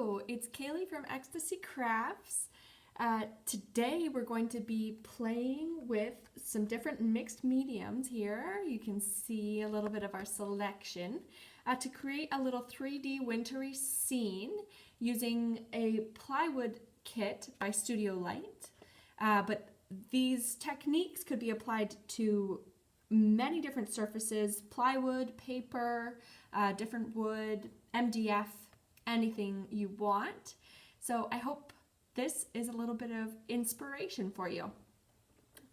Hello, it's Kaylee from Ecstasy Crafts. Today we're going to be playing with some different mixed mediums here. You can see a little bit of our selection to create a little 3D wintry scene using a plywood kit by Studio Light. But these techniques could be applied to many different surfaces: plywood, paper, different wood, MDF, anything you want. So I hope this is a little bit of inspiration for you.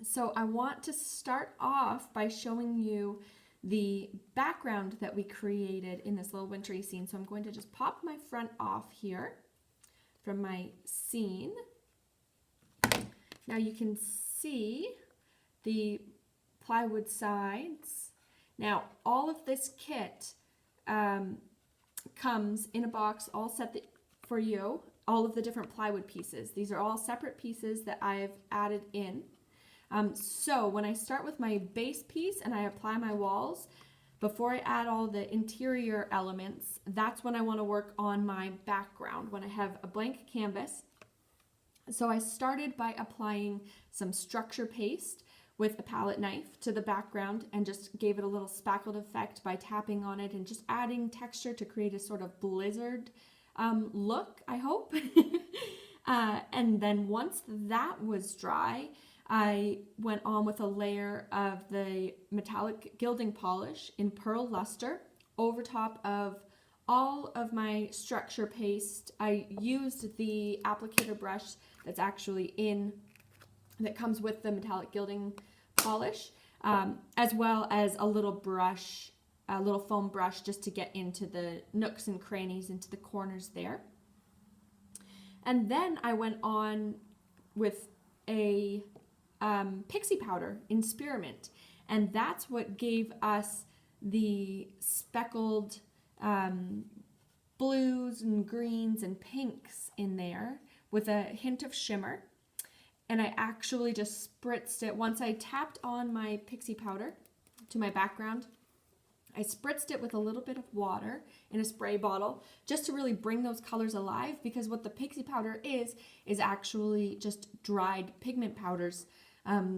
So I want to start off by showing you the background that we created in this little wintry scene. So I'm going to just pop my front off here from my scene. Now you can see the plywood sides. Now all of this kit comes in a box all set for you, all of the different plywood pieces. These are all separate pieces that I've added in. So when I start with my base piece and I apply my walls, before I add all the interior elements, that's when I want to work on my background, when I have a blank canvas. So I started by applying some structure paste with a palette knife to the background and just gave it a little spackled effect by tapping on it and just adding texture to create a sort of blizzard look, I hope. And then once that was dry, I went on with a layer of the metallic gilding polish in pearl luster over top of all of my structure paste. I used the applicator brush that's actually that comes with the metallic gilding polish, as well as a little brush, a little foam brush, just to get into the nooks and crannies, into the corners there. And then I went on with a pixie powder in spearmint, and that's what gave us the speckled blues and greens and pinks in there with a hint of shimmer. And I actually just spritzed it. Once I tapped on my pixie powder to my background, I spritzed it with a little bit of water in a spray bottle just to really bring those colors alive, because what the pixie powder is actually just dried pigment powders.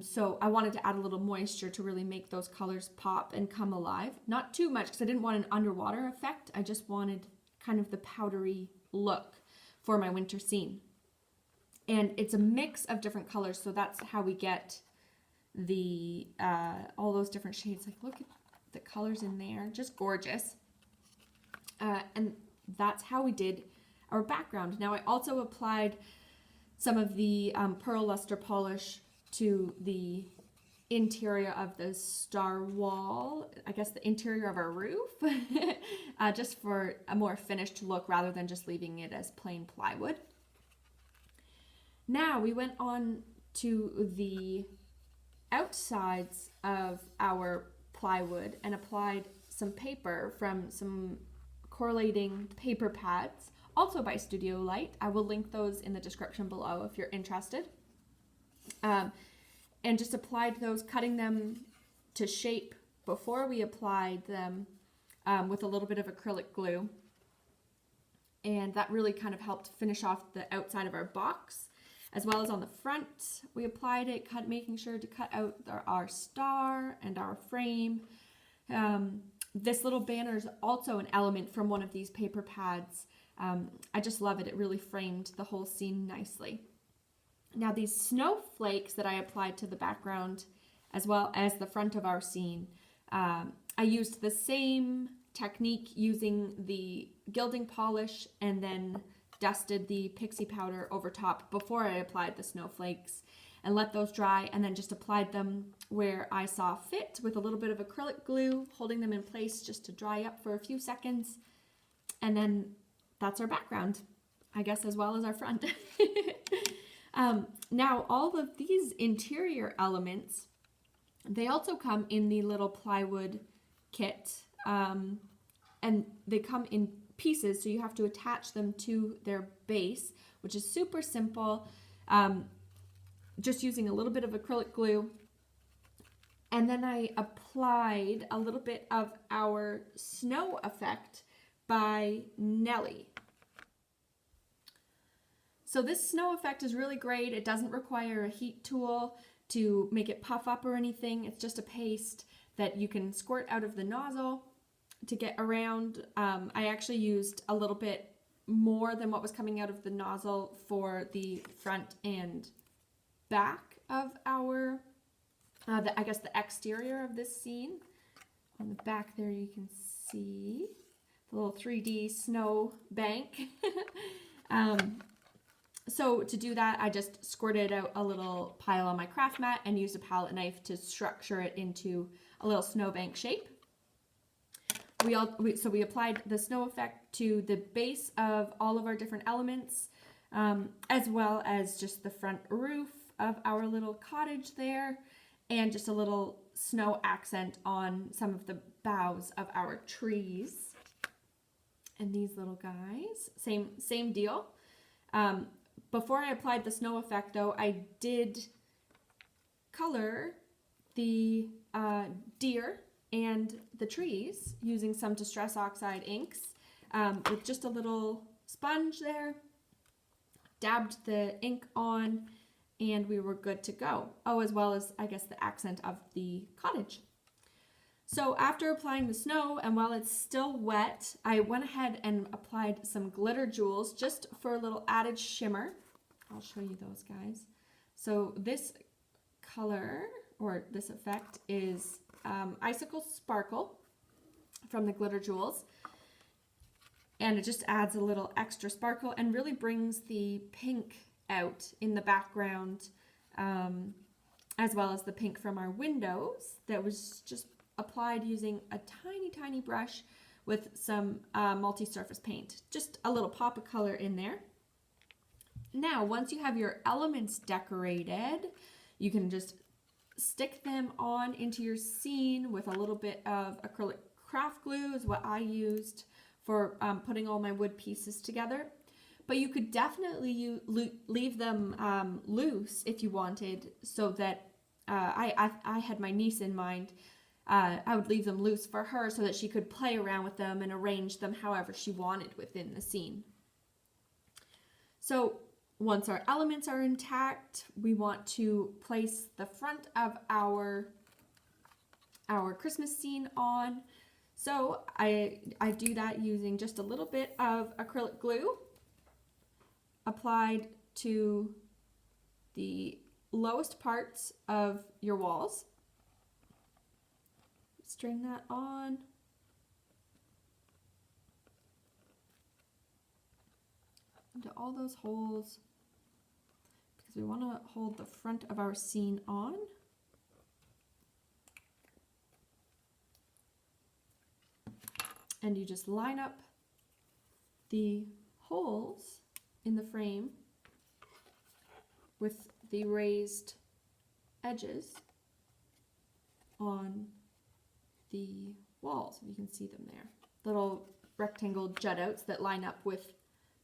So I wanted to add a little moisture to really make those colors pop and come alive. Not too much, because I didn't want an underwater effect. I just wanted kind of the powdery look for my winter scene. And it's a mix of different colors, so that's how we get the all those different shades. Like, look at the colors in there, just gorgeous. And that's how we did our background. Now I also applied some of the pearl luster polish to the interior of the star wall, I guess the interior of our roof, just for a more finished look rather than just leaving it as plain plywood. Now we went on to the outsides of our plywood and applied some paper from some correlating paper pads, also by Studio Light. I will link those in the description below if you're interested. And just applied those, cutting them to shape before we applied them with a little bit of acrylic glue. And that really kind of helped finish off the outside of our box. As well as on the front, we applied it, making sure to cut out our star and our frame. This little banner is also an element from one of these paper pads. I just love it. It really framed the whole scene nicely. Now these snowflakes that I applied to the background as well as the front of our scene, I used the same technique using the gilding polish and then dusted the pixie powder over top before I applied the snowflakes and let those dry, and then just applied them where I saw fit with a little bit of acrylic glue, holding them in place just to dry up for a few seconds. And then that's our background, I guess, as well as our front. Now all of these interior elements, they also come in the little plywood kit, and they come in pieces, so you have to attach them to their base, which is super simple, just using a little bit of acrylic glue. And then I applied a little bit of our snow effect by Nelly. So this snow effect is really great. It doesn't require a heat tool to make it puff up or anything. It's just a paste that you can squirt out of the nozzle to get around. I actually used a little bit more than what was coming out of the nozzle for the front and back of our, I guess the exterior of this scene. On the back there you can see the little 3D snow bank. So to do that, I just squirted out a little pile on my craft mat and used a palette knife to structure it into a little snowbank shape. So we applied the snow effect to the base of all of our different elements, as well as just the front roof of our little cottage there, and just a little snow accent on some of the boughs of our trees. And these little guys, same deal. Before I applied the snow effect though, I did color the deer and the trees using some Distress Oxide inks with just a little sponge there, dabbed the ink on, and we were good to go. Oh, as well as, I guess, the accent of the cottage. So after applying the snow, and while it's still wet, I went ahead and applied some glitter jewels just for a little added shimmer. I'll show you those guys. So this color, or this effect, is Icicle Sparkle from the glitter jewels. And it just adds a little extra sparkle and really brings the pink out in the background, as well as the pink from our windows that was just applied using a tiny brush with some multi-surface paint. Just a little pop of color in there. Now, once you have your elements decorated, you can just stick them on into your scene with a little bit of acrylic craft glue is what I used for putting all my wood pieces together. But you could definitely leave them loose if you wanted, so that I had my niece in mind. I would leave them loose for her so that she could play around with them and arrange them however she wanted within the scene. So once our elements are intact, we want to place the front of our Christmas scene on. So I do that using just a little bit of acrylic glue applied to the lowest parts of your walls. String that on. Into all those holes, because we want to hold the front of our scene on. And you just line up the holes in the frame with the raised edges on the walls. You can see them there. Little rectangle jut outs that line up with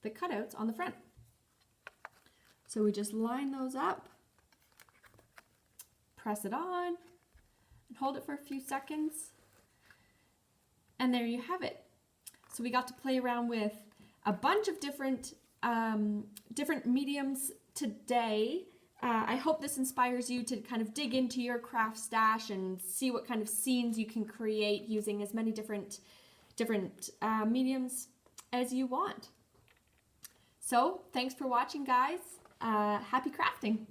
the cutouts on the front. So we just line those up, press it on, and hold it for a few seconds. And there you have it. So we got to play around with a bunch of different mediums today. I hope this inspires you to kind of dig into your craft stash and see what kind of scenes you can create using as many different mediums as you want. So thanks for watching, guys. Happy crafting.